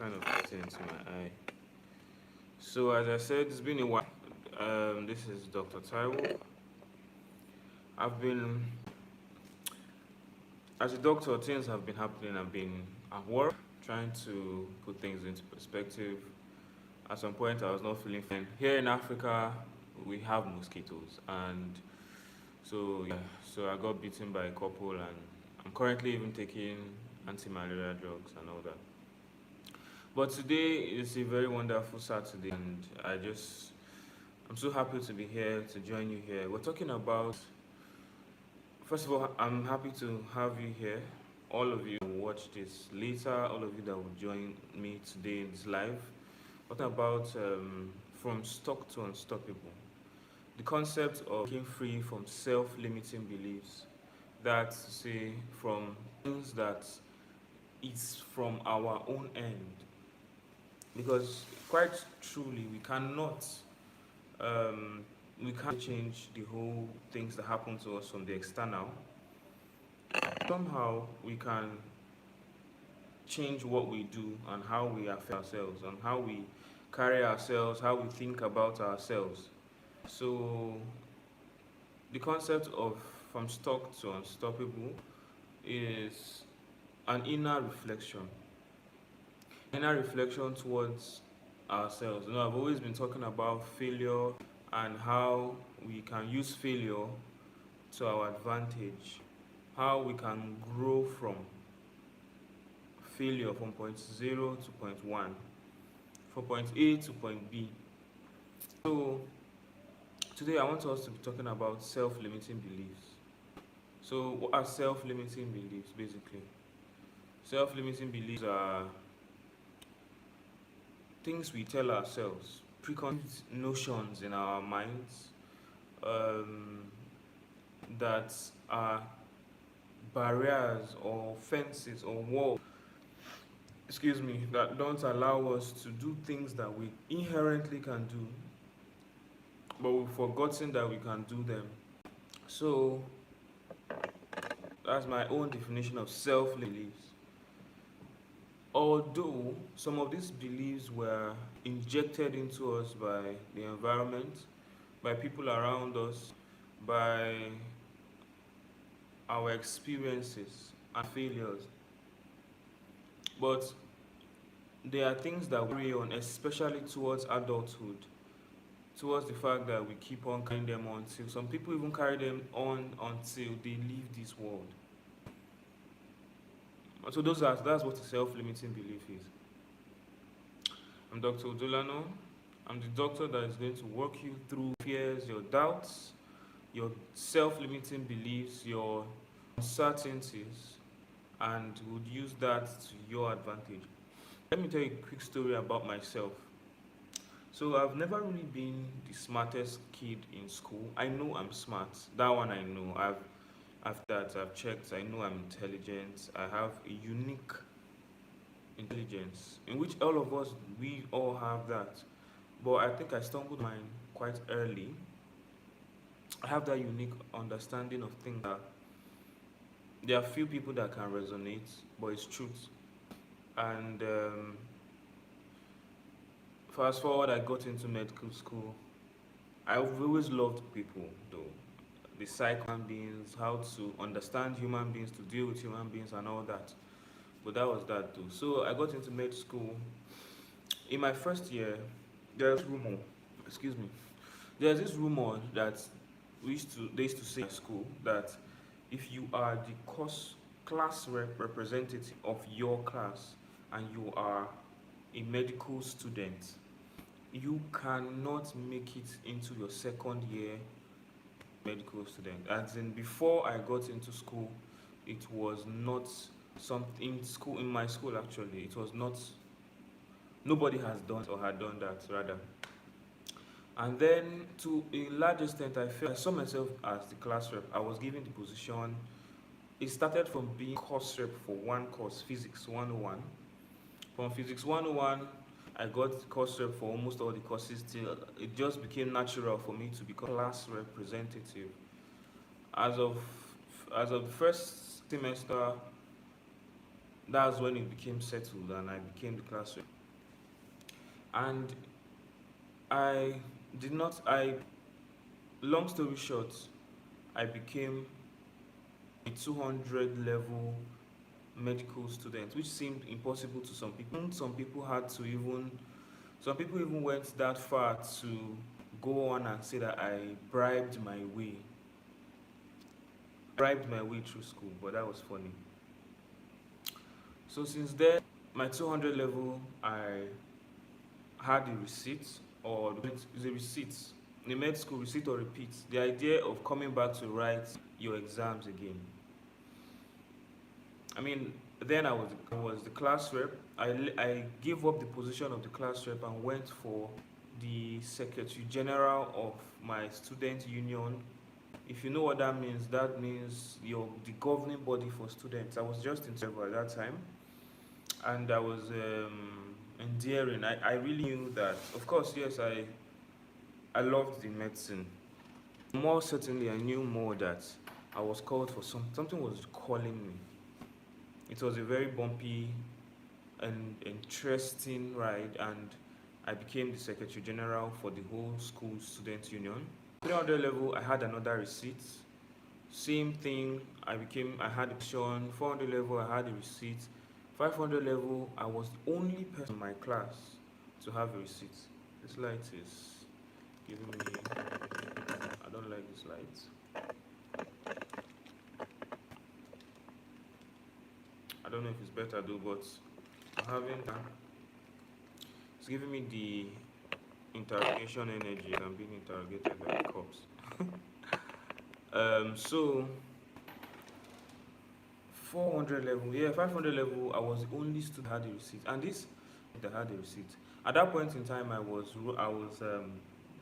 kind of getting into my eye. So as I said, it's been a while. This is Dr. Taiwo. I've been, as a doctor, things have been happening. I've been at work trying to put things into perspective. At some point, I was not feeling fine. Here in Africa, we have mosquitoes, and so I got bitten by a couple, and I'm currently even taking anti-malaria drugs and all that. But today is a very wonderful Saturday, and I'm so happy to be here to join you here. We're talking about, first of all, I'm happy to have you here. All of you who watch this later, all of you that will join me today in this live. Talking about from stuck to unstoppable. The concept of being free from self-limiting beliefs. That say from things that it's from our own end, because quite truly um, we can't change the whole things that happen to us from the external. Somehow we can change what we do and how we affect ourselves and how we carry ourselves, how we think about ourselves. So the concept of from stuck to unstoppable is an inner reflection towards ourselves. I've always been talking about failure and how we can use failure to our advantage, how we can grow from failure from point 0 to point 1, from point A to point B. So today I want us to be talking about self-limiting beliefs. So what are self-limiting beliefs basically? Self-limiting beliefs are things we tell ourselves, preconceived notions in our minds um, that are barriers or fences or walls, that don't allow us to do things that we inherently can do, but we've forgotten that we can do them. So that's my own definition of self beliefs. Although some of these beliefs were injected into us by the environment, by people around us, by our experiences and failures, but there are things that we carry on, especially towards adulthood, towards the fact that we keep on carrying them on until some people even carry them on until they leave this world. So that's what a self-limiting belief is. I'm Dr. Odolano. I'm the doctor that is going to walk you through fears, your doubts, your self-limiting beliefs, your uncertainties, and would use that to your advantage. Let me tell you a quick story about myself. So I've never really been the smartest kid in school. I know I'm smart. That one I know. I've checked. I know I'm intelligent. I have a unique intelligence in which all of us we all have that. But I think I stumbled mine quite early. I have that unique understanding of things that there are few people that can resonate, but it's truth. And fast forward, I got into medical school. I've always loved people, though. The psych human beings, how to understand human beings, to deal with human beings, and all that. But that was that, too. So I got into med school. In my first year, there's rumor. Excuse me. There's this rumor that they used to say in school that if you are the class representative of your class and you are a medical student, you cannot make it into your second year medical student. As in, before I got into school, it was not something in my school actually. It was not, nobody has done or had done that rather. And then to a large extent, I saw myself as the class rep. I was given the position. It started from being course rep for one course, Physics 101. From Physics 101, I got course rep for almost all the courses till it just became natural for me to become class representative. As of as of the first semester, That's when it became settled and I became the class rep. And I did not, I, long story short, I became a 200 level medical student, which seemed impossible to some people. Some people even went that far to go on and say that I bribed my way through school, but that was funny. So since then, my 200 level, I had a receipt, or it's a receipt in a med school, receipt or repeat. The idea of coming back to write your exams again. I mean, then I was the class rep. I gave up the position of the class rep and went for the secretary general of my student union. If you know what that means you're the governing body for students. I was just in Trevor at that time, and I was endearing. I really knew that. Of course, yes, I loved the medicine. More certainly, I knew more that I was called for something was calling me. It was a very bumpy and interesting ride, and I became the secretary general for the whole school student union. 300 level, I had another receipt. Same thing, I had a position. 400 level, I had a receipt. 500 level, I was the only person in my class to have a receipt. This light is giving me, I don't like this light. I don't know if it's better though, but I'm having, it's giving me the interrogation energy. I'm being interrogated by the cops. So 400 level, yeah, 500 level, I was the only student that had a receipt, and this that had a receipt. At that point in time, I was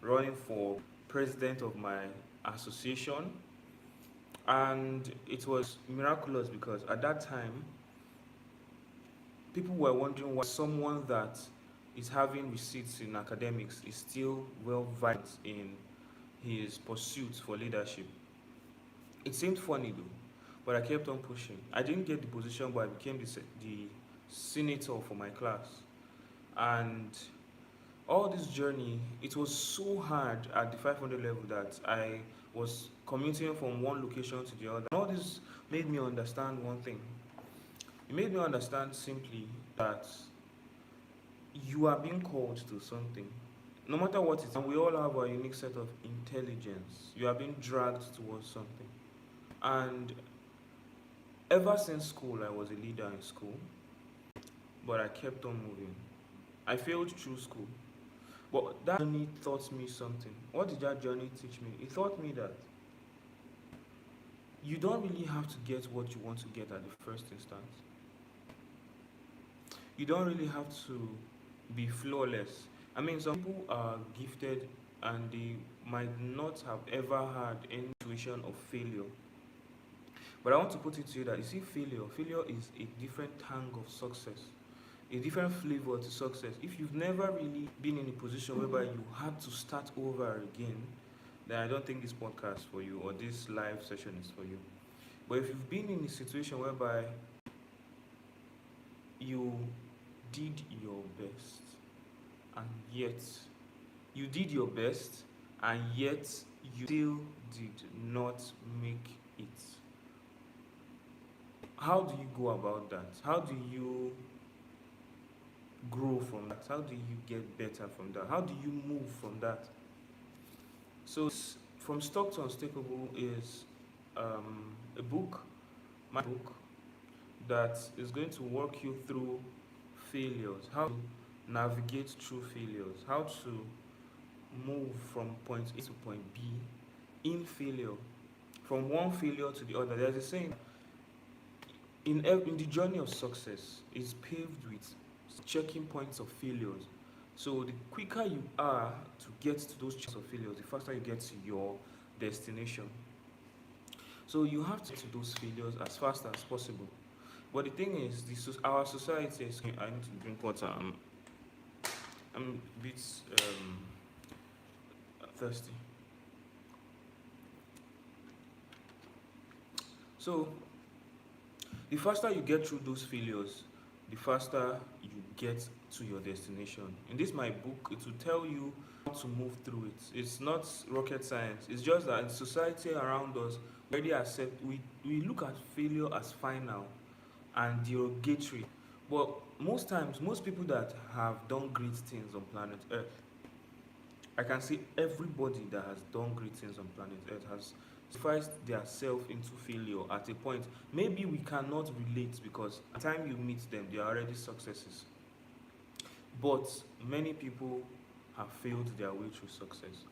running for president of my association, and it was miraculous because at that time, people were wondering why someone that is having receipts in academics is still well versed in his pursuit for leadership. It seemed funny though, but I kept on pushing. I didn't get the position, but I became the senator for my class. And all this journey, it was so hard at the 500 level that I was commuting from one location to the other. And all this made me understand one thing. It made me understand simply that you are being called to something. No matter what it is, and we all have our unique set of intelligence. You are being dragged towards something. And ever since school, I was a leader in school, but I kept on moving. I failed through school, but that journey taught me something. What did that journey teach me? It taught me that you don't really have to get what you want to get at the first instance. You don't really have to be flawless. I mean, some people are gifted and they might not have ever had any situation of failure. But I want to put it to you that you see, failure is a different tang of success, a different flavor to success. If you've never really been in a position whereby you had to start over again, then I don't think this podcast for you or this live session is for you. But if you've been in a situation whereby you did your best and yet you did your best and yet you still did not make it, how do you go about that? How do you grow from that? How do you get better from that? How do you move from that? So, from Stock to Unstoppable is a book, my book, that is going to walk you through failures, how to navigate through failures, how to move from point A to point B in failure, from one failure to the other. There's a saying, in the journey of success is paved with checking points of failures. So the quicker you are to get to those checks of failures, the faster you get to your destination. So you have to get to those failures as fast as possible. But the thing is, our society is. I need to drink water. I'm a bit thirsty. So The faster you get through those failures, the faster you get to your destination. In this my book, it will tell you how to move through it. It's not rocket science. It's just that in society around us, we already accept we look at failure as final and derogatory. But most times, most people that have done great things on planet Earth, I can see everybody that has done great things on planet Earth has sacrificed their self into failure at a point. Maybe we cannot relate because at the time you meet them, they are already successes. But many people have failed their way through success.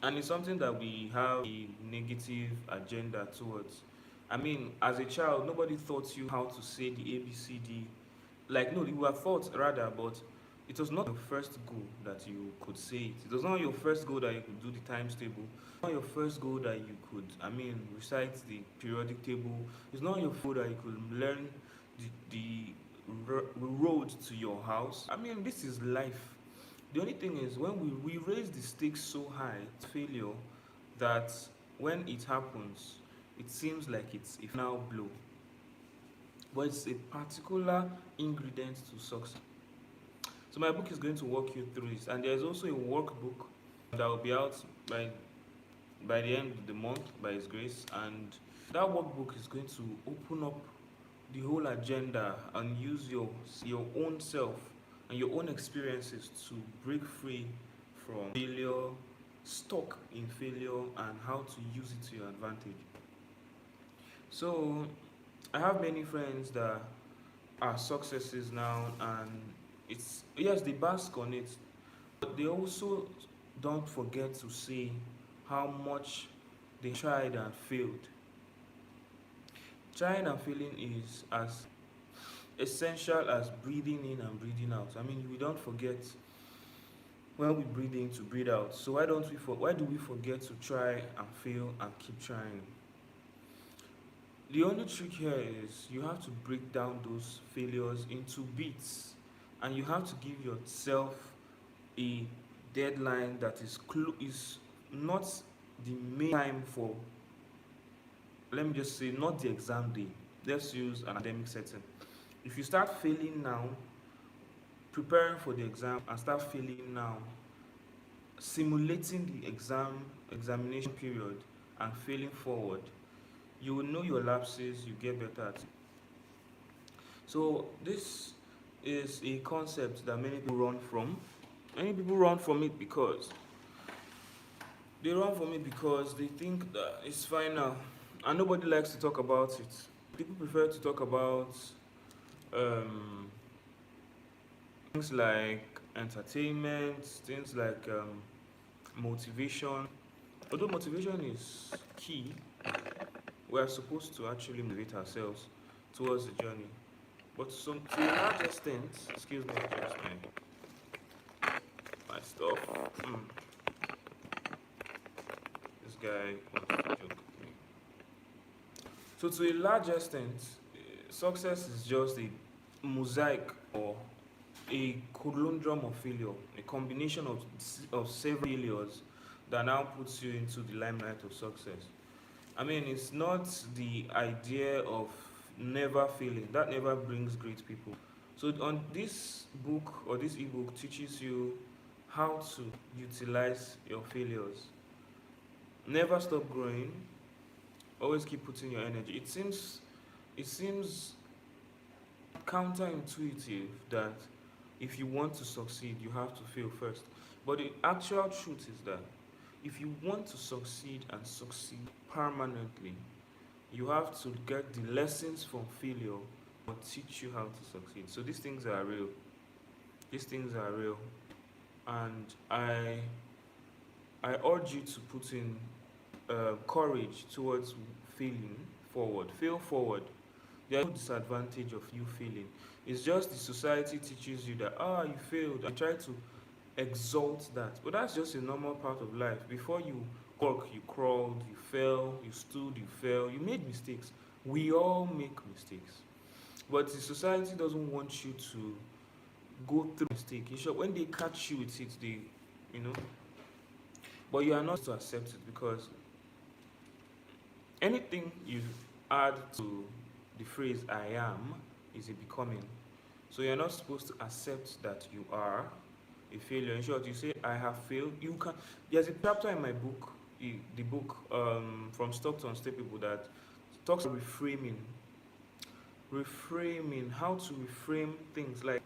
And it's something that we have a negative agenda towards. I mean, as a child, nobody taught you how to say the ABCD. Like, no, you were taught rather, but it was not your first goal that you could say it. It was not your first goal that you could do the times table. It's not your first goal that you could, recite the periodic table. It's not your goal that you could learn the road to your house. I mean, this is life. The only thing is, when we raise the stakes so high, it's failure, that when it happens, it seems like it's a final blow. But it's a particular ingredient to success. So my book is going to walk you through this, and there's also a workbook that will be out by the end of the month by His grace, and that workbook is going to open up the whole agenda and use your own self and your own experiences to break free from failure, stuck in failure, and how to use it to your advantage. So I have many friends that are successes now, and it's yes, they bask on it, but they also don't forget to say how much they tried and failed. Trying and failing is as essential as breathing in and breathing out. I mean, we don't forget when we breathe in to breathe out. So why do we forget to try and fail and keep trying? The only trick here is you have to break down those failures into bits, and you have to give yourself a deadline that is not the main time for, let me just say, not the exam day. Let's use an academic setting. If you start failing now, preparing for the exam, and start failing now, simulating the examination period and failing forward, you will know your lapses, you get better at it. So this is a concept that many people run from. Many people run from it because they think that it's final, and nobody likes to talk about it. People prefer to talk about um, things like entertainment, things like motivation. Although motivation is key, we are supposed to actually motivate ourselves towards the journey. But to a large extent, excuse me, just my stuff. This guy wants to joke with me. So to a large extent, success is just a mosaic or a conundrum of failure, a combination of several failures that now puts you into the limelight of success. I mean, it's not the idea of never failing. That never brings great people. So on this book or this ebook teaches you how to utilize your failures. Never stop growing. Always keep putting your energy. It seems counterintuitive that if you want to succeed, you have to fail first. But the actual truth is that if you want to succeed and succeed permanently, you have to get the lessons from failure or teach you how to succeed. So these things are real. These things are real. And I urge you to put in courage towards failing forward. Fail forward. There is no disadvantage of you failing. It's just the society teaches you that you failed and try to exalt that. But that's just a normal part of life. Before you walk, you crawled, you fell, you stood, you fell, you made mistakes. We all make mistakes. But the society doesn't want you to go through mistake. In short, when they catch you with it, you know, but you are not to accept it because anything you add to the phrase I am is a becoming. So you're not supposed to accept that you are a failure. In short, you say I have failed. You can. There's a chapter in my book, the book from Stockton State People, that talks about reframing, how to reframe things. Like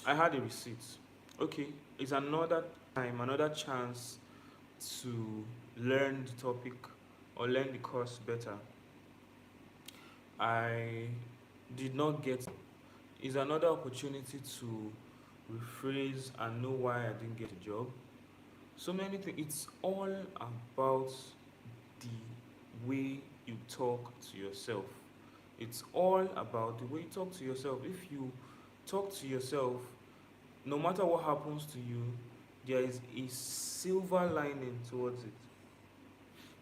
I had a receipt. Okay, it's another time, another chance to learn the topic or learn the course better. I did not get. It's another opportunity to rephrase and know why I didn't get a job. So many things. It's all about the way you talk to yourself. It's all about the way you talk to yourself. If you talk to yourself, no matter what happens to you, there is a silver lining towards it.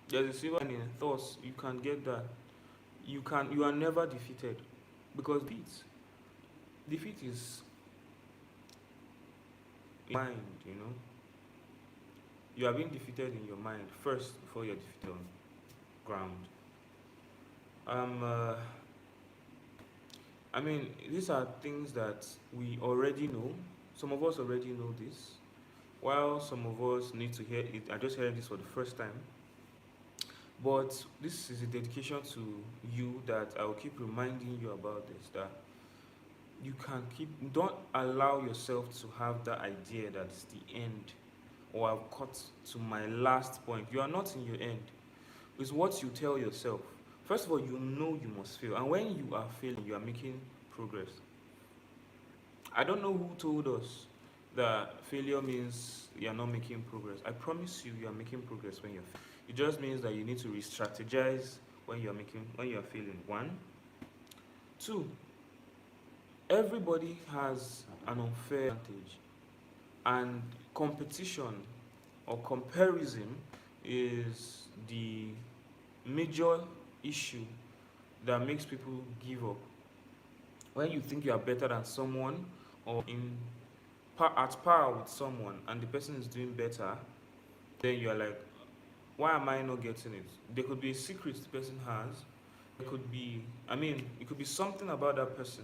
There's a silver lining. Thus, you can get that. You are never defeated, because defeat is in mind, you know. You are being defeated in your mind first before you're defeated on ground. Um, uh, I mean, these are things that we already know. Some of us already know this, while some of us need to hear it. I just heard this for the first time. But this is a dedication to you, that I will keep reminding you about this. That you can keep. Don't allow yourself to have that idea that it's the end, or I've got to my last point. You are not in your end. It's what you tell yourself. First of all, you know you must fail, and when you are failing, you are making progress. I don't know who told us that failure means you are not making progress. I promise you, you are making progress when you're failing. It just means that you need to re-strategize when you're failing. One, two. Everybody has an unfair advantage, and competition or comparison is the major issue that makes people give up. When you think you are better than someone, or at par with someone, and the person is doing better, then you are like, why am I not getting it? There could be a secret the person has. It could be, it could be something about that person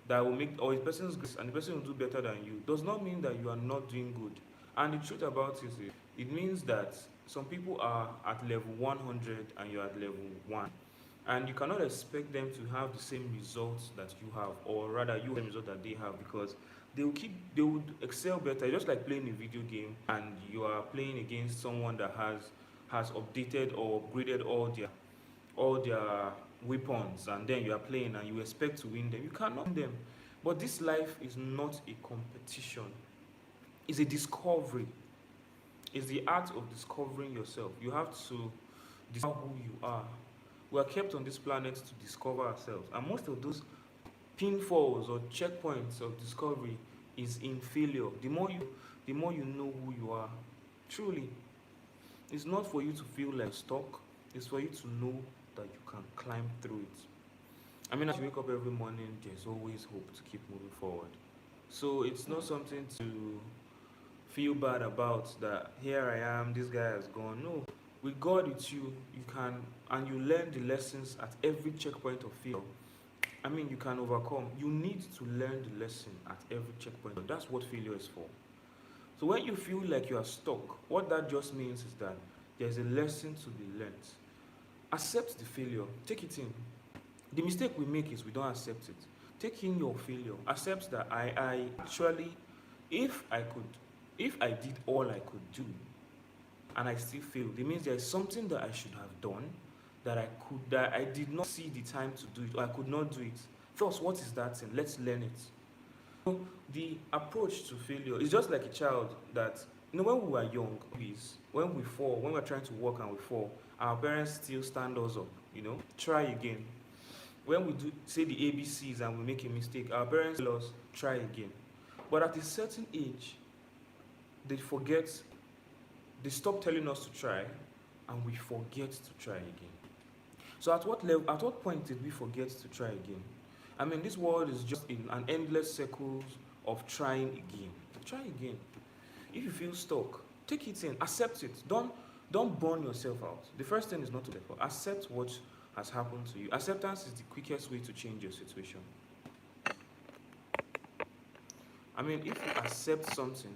that will make, or the person's grace, and the person will do better than you. Does not mean that you are not doing good. And the truth about it is, it means that some people are at level 100 and you're at level 1. And you cannot expect them to have the same results that you have, or rather, you have the result that they have, because they would excel better. It's just like playing a video game and you are playing against someone that has updated or upgraded all their weapons, and then you are playing and you expect to win them. You cannot win them. But this life is not a competition, it's a discovery. It's the art of discovering yourself. You have to discover who you are. We are kept on this planet to discover ourselves, and most of those pinfalls or checkpoints of discovery is in failure. The more you know who you are. Truly, it's not for you to feel like stuck. It's for you to know that you can climb through it. As you wake up every morning, there's always hope to keep moving forward. So it's not something to feel bad about, that here I am, this guy has gone. No, with God with you, you can, and you learn the lessons at every checkpoint of failure. You can overcome. You need to learn the lesson at every checkpoint. That's what failure is for. So when you feel like you are stuck, what that just means is that there's a lesson to be learned. Accept the failure. Take it in. The mistake we make is we don't accept it. Take in your failure. Accept that I actually, if I did all I could do and I still failed, it means there is something that I should have done that I did not see the time to do it, or I could not do it. First, what is that thing? Let's learn it. So the approach to failure is just like a child that, when we were young, when we fall, when we're trying to walk and we fall, our parents still stand us up, try again. When we do say the ABCs and we make a mistake, our parents tell us, try again. But at a certain age, they stop telling us to try, and we forget to try again. So at what point did we forget to try again? This world is just in an endless circle of trying again. Try again. If you feel stuck, take it in, accept it. Don't burn yourself out. The first thing is not to accept has happened to you. Acceptance is the quickest way to change your situation. I mean, if you accept something,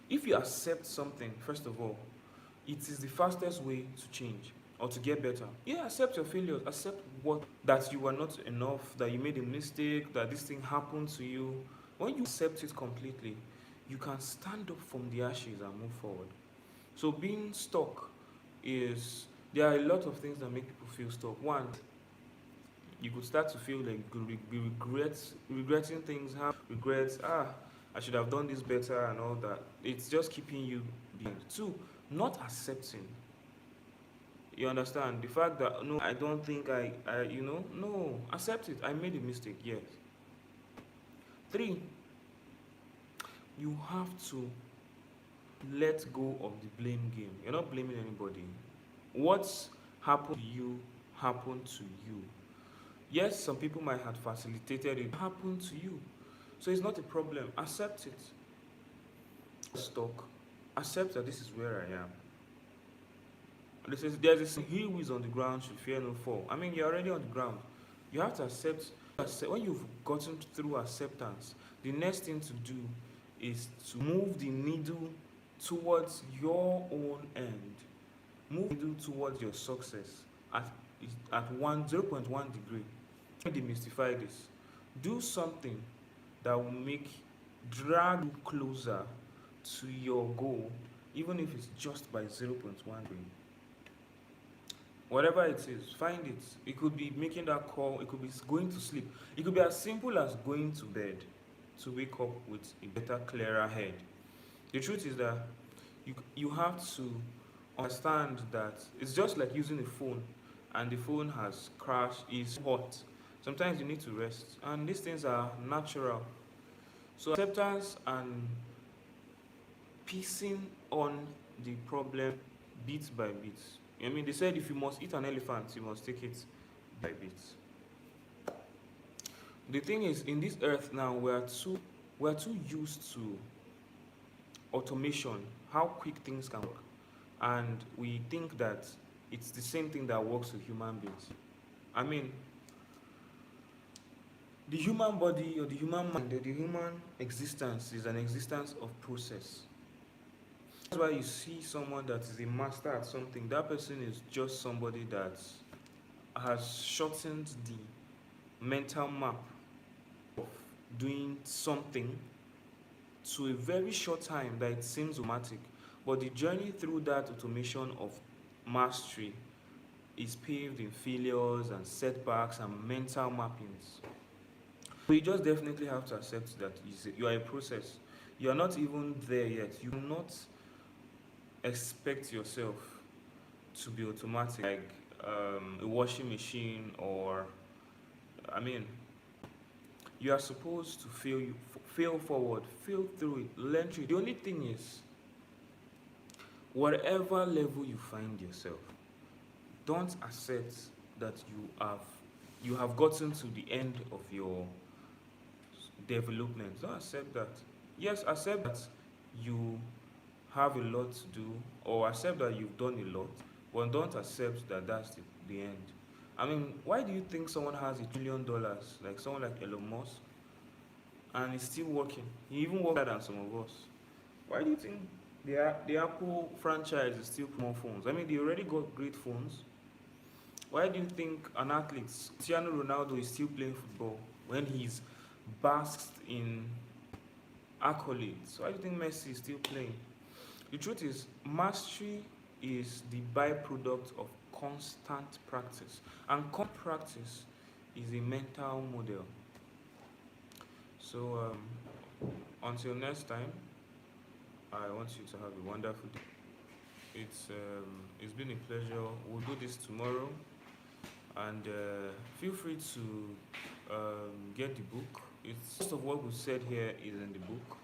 if you accept something, first of all, it is the fastest way to change or to get better. Yeah, accept your failures. Accept what that you are not enough, that you made a mistake, that this thing happened to you. When you accept it completely, you can stand up from the ashes and move forward. So being stuck is there are a lot of things that make people feel stuck. One, you could start to feel like you be regretting things, have regrets. I should have done this better and all that. It's just keeping you behind. Two, not accepting. You understand the fact that no, I don't think no, accept it. I made a mistake. Yes. Three, you have to let go of the blame game. You're not blaming anybody. What's happened to you. Yes, some people might have facilitated it. Happened to you. So it's not a problem. Accept it. Stuck. Accept that this is where I am. This is there's this he who is on the ground should fear no fall. I mean you're already on the ground. You have to accept when you've gotten through acceptance, the next thing to do is to move the needle towards your own end. Move the needle towards your success at at 0.1 degree. Demystify this. Do something that will drag you closer to your goal, even if it's just by 0.1 degree. Whatever it is, find it. It could be making that call, it could be going to sleep, it could be as simple as going to bed to wake up with a better, clearer head. The truth is that you have to understand that it's just like using a phone and the phone has crashed, is hot. Sometimes you need to rest, and these things are natural. So acceptance and piecing on the problem bit by bit. I mean, they said if you must eat an elephant, you must take it by bits. The thing is, in this earth now, we're too used to automation, how quick things can work, and we think that it's the same thing that works with human beings. I mean, the human body or the human mind or the human existence is an existence of process. That's why you see someone that is a master at something. That person is just somebody that has shortened the mental map of doing something to a very short time that it seems automatic. But the journey through that automation of mastery is paved in failures and setbacks and mental mappings. So you just definitely have to accept that you are a process. You are not even there yet. You cannot expect yourself to be automatic like a washing machine or I mean you are supposed to fail forward, fail through it, learn through it. The only thing is whatever level you find yourself, don't accept that you have gotten to the end of your development. Don't accept that. Yes, accept that you have a lot to do or accept that you've done a lot, but don't accept that that's the end. I mean, why do you think someone has $1 trillion, like someone like Elon Musk, and is still working? He even works better than some of us. Why do you think the Apple franchise is still more phones? I mean, they already got great phones. Why do you think an athlete, Cristiano Ronaldo, is still playing football when he's basked in accolades? Why do you think Messi is still playing? The truth is, mastery is the byproduct of constant practice, and constant practice is a mental model. So, until next time, I want you to have a wonderful day. It's been a pleasure. We'll do this tomorrow, and feel free to get the book. It's most of what we said here is in the book,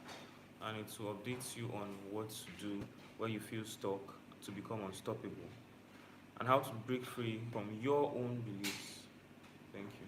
and it will update you on what to do when you feel stuck to become unstoppable and how to break free from your own beliefs. Thank you.